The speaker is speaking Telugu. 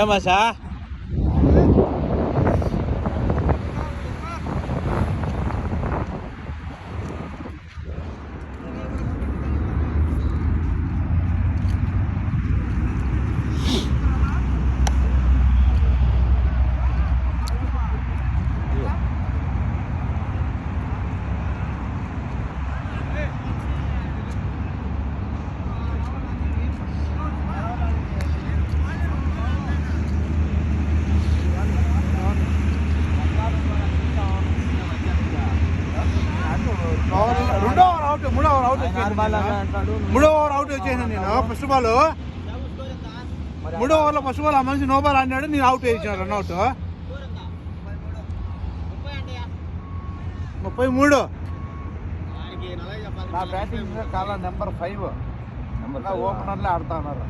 ఏమాషా మూడో ఓవర్ అవుట్ వచ్చేసాను నేను. ఫస్ట్ బాల్ మూడో ఓవర్లో ఫస్ట్ బాల్ ఆ మనిషి నో బాల్ ఆడినాడు, నేను అవుట్ వేసాను రన్అట్ 33. నా బ్యాటింగ్ కాల నెంబర్ 5 ఓపెనర్లే ఆడుతా ఉన్నారు.